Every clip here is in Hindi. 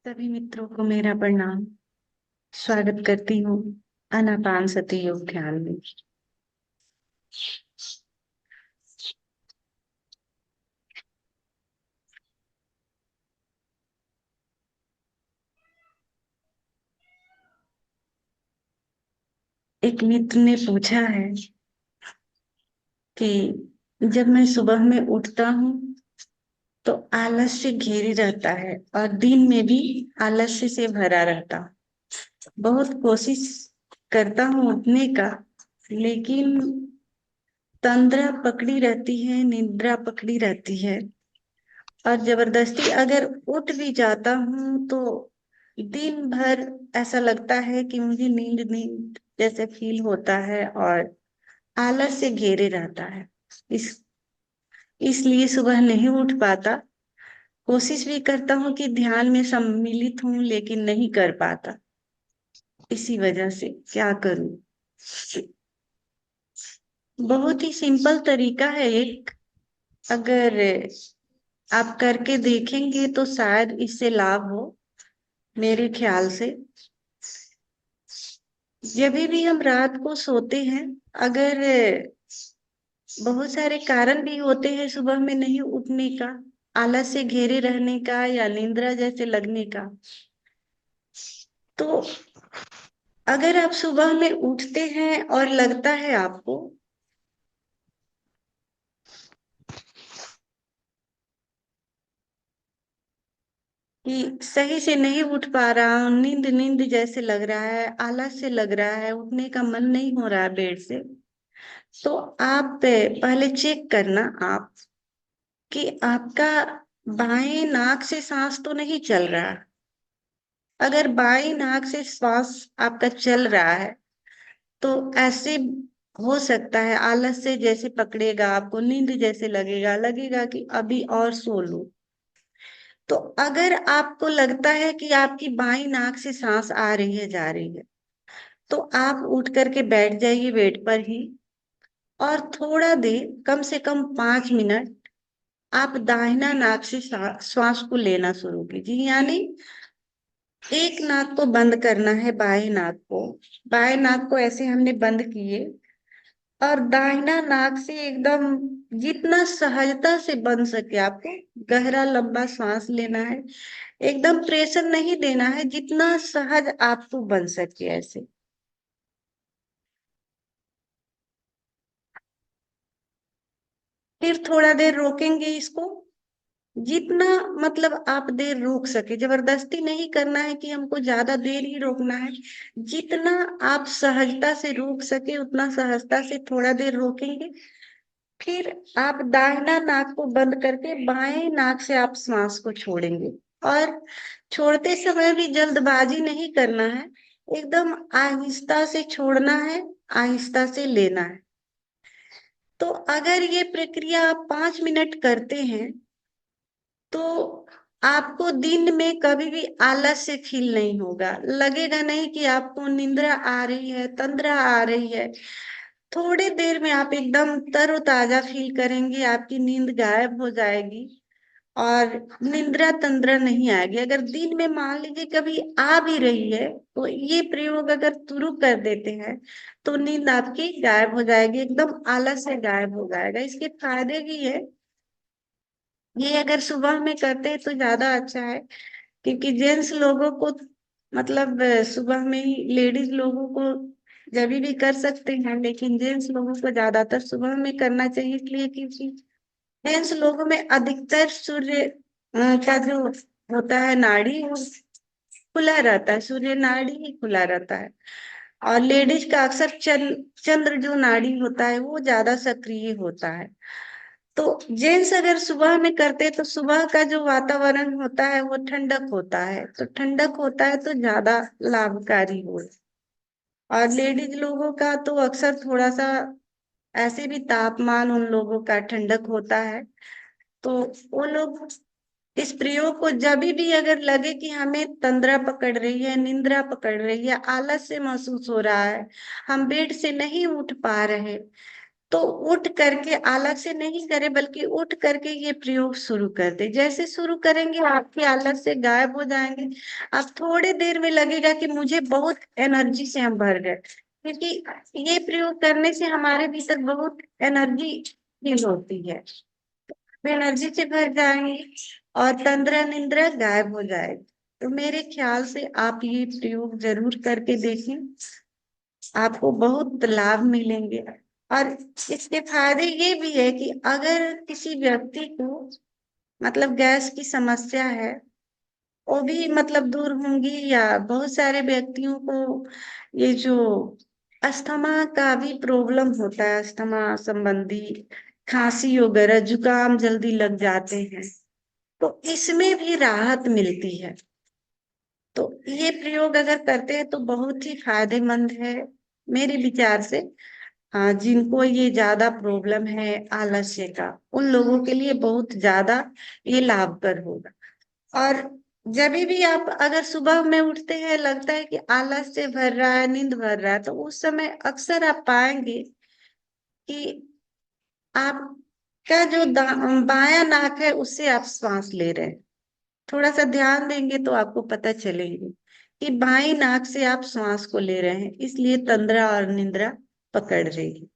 सभी मित्रों को मेरा प्रणाम। स्वागत करती हूँ आनापान सती योग ध्यान में। एक मित्र ने पूछा है कि जब मैं सुबह में उठता हूँ तो आलस्य घेरे रहता है और दिन में भी आलस्य से भरा रहता। बहुत कोशिश करता हूँ उठने का, लेकिन तंद्रा पकड़ी रहती है, निद्रा पकड़ी रहती है। और जबरदस्ती अगर उठ भी जाता हूँ तो दिन भर ऐसा लगता है कि मुझे नींद नींद जैसे फील होता है और आलस से घेरे रहता है। इस इसलिए सुबह नहीं उठ पाता। कोशिश भी करता हूँ कि ध्यान में सम्मिलित हूँ, लेकिन नहीं कर पाता। इसी वजह से क्या करूँ? बहुत ही सिंपल तरीका है एक। अगर आप करके देखेंगे तो शायद इससे लाभ हो। मेरे ख्याल से जब भी हम रात को सोते हैं, अगर बहुत सारे कारण भी होते हैं सुबह में नहीं उठने का, आलस से घेरे रहने का या निंद्रा जैसे लगने का, तो अगर आप सुबह में उठते हैं और लगता है आपको कि सही से नहीं उठ पा रहा हूं, नींद नींद जैसे लग रहा है, आलस से लग रहा है, उठने का मन नहीं हो रहा है बेड से, तो आप पहले चेक करना आप कि आपका बाएं नाक से सांस तो नहीं चल रहा। अगर बाएं नाक से श्वास आपका चल रहा है तो ऐसे हो सकता है आलस से जैसे पकड़ेगा, आपको नींद जैसे लगेगा, लगेगा कि अभी और सो लूं। तो अगर आपको लगता है कि आपकी बाईं नाक से सांस आ रही है, जा रही है, तो आप उठ करके बैठ जाइए बेड पर ही और थोड़ा देर, कम से कम 5 मिनट, आप दाहिना नाक से श्वास को लेना शुरू कीजिए। यानी एक नाक को बंद करना है, बाएं नाक को, बाएं नाक को ऐसे हमने बंद किए और दाहिना नाक से एकदम जितना सहजता से बन सके आपको गहरा लंबा सांस लेना है। एकदम प्रेशर नहीं देना है, जितना सहज आपको बन सके ऐसे। फिर थोड़ा देर रोकेंगे इसको, जितना मतलब आप देर रोक सके। जबरदस्ती नहीं करना है कि हमको ज्यादा देर ही रोकना है। जितना आप सहजता से रोक सके उतना सहजता से थोड़ा देर रोकेंगे। फिर आप दाहिना नाक को बंद करके बाएं नाक से आप श्वास को छोड़ेंगे। और छोड़ते समय भी जल्दबाजी नहीं करना है, एकदम आहिस्ता से छोड़ना है, आहिस्ता से लेना है। तो अगर ये प्रक्रिया आप 5 मिनट करते हैं तो आपको दिन में कभी भी आलस से फील नहीं होगा। लगेगा नहीं कि आपको निंद्रा आ रही है, तंद्रा आ रही है। थोड़ी देर में आप एकदम तरोताजा फील करेंगे, आपकी नींद गायब हो जाएगी और निंद्रा तंद्रा नहीं आएगी। अगर दिन में मान लीजिए कभी आ भी रही है तो ये प्रयोग अगर शुरू कर देते हैं तो नींद आपकी गायब हो जाएगी, एकदम आलस से गायब हो जाएगा। इसके फायदे भी है। ये अगर सुबह में करते हैं तो ज्यादा अच्छा है, क्योंकि जेंट्स लोगों को मतलब सुबह में ही, लेडीज लोगों को जब भी कर सकते हैं, लेकिन जेंट्स लोगों को ज्यादातर सुबह में करना चाहिए। इसलिए क्योंकि जेंट्स लोगों में अधिकतर सूर्य का जो होता है नाड़ी, वो खुला रहता है, सूर्य नाड़ी ही खुला रहता है। और लेडीज का अक्सर चंद्र जो नाड़ी होता है वो ज्यादा सक्रिय होता है। तो जेंट्स अगर सुबह में करते तो सुबह का जो वातावरण होता है वो ठंडक होता है, तो ठंडक होता है तो ज्यादा लाभकारी हो। और लेडीज लोगों का तो अक्सर थोड़ा सा ऐसे भी तापमान उन लोगों का ठंडक होता है। तो वो लोग इस प्रयोग को जब भी अगर लगे कि हमें तंद्रा पकड़ रही है, निंद्रा पकड़ रही है, आलस से महसूस हो रहा है, हम बेड से नहीं उठ पा रहे, तो तो उठ करके आलस से नहीं करे, बल्कि उठ करके ये प्रयोग शुरू कर दे। जैसे शुरू करेंगे आपके आलस से गायब हो जाएंगे। अब थोड़े देर में लगेगा कि मुझे बहुत एनर्जी से हम भर गए, क्योंकि ये प्रयोग करने से हमारे भीतर बहुत एनर्जी फील होती है। एनर्जी से भर जाएंगे और तंद्रा निंद्रा गायब हो जाएगी। तो मेरे ख्याल से आप ये प्रयोग जरूर करके देखें, आपको बहुत लाभ मिलेंगे। और इसके फायदे ये भी है कि अगर किसी व्यक्ति को मतलब गैस की समस्या है, वो भी मतलब दूर होंगी। या बहुत सारे व्यक्तियों को ये जो अस्थमा का भी प्रॉब्लम होता है, अस्थमा संबंधी खांसी वगैरह, जुकाम जल्दी लग जाते हैं, तो इसमें भी राहत मिलती है। तो ये प्रयोग अगर करते हैं तो बहुत ही फायदेमंद है मेरे विचार से। जिनको ये ज्यादा प्रॉब्लम है आलस्य का, उन लोगों के लिए बहुत ज्यादा ये लाभकर होगा। और जब भी आप अगर सुबह में उठते हैं, लगता है कि आलस से भर रहा है, नींद भर रहा है, तो उस समय अक्सर आप पाएंगे कि आपका जो बायां नाक है उससे आप श्वास ले रहे हैं। थोड़ा सा ध्यान देंगे तो आपको पता चलेंगे कि बाई नाक से आप श्वास को ले रहे हैं, इसलिए तंद्रा और निंद्रा पकड़ रही।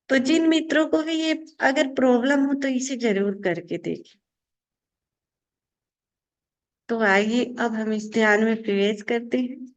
तो जिन मित्रों को भी ये अगर प्रॉब्लम हो तो इसे जरूर करके देखें। तो आइए अब हम इस ध्यान में प्रवेश करते हैं।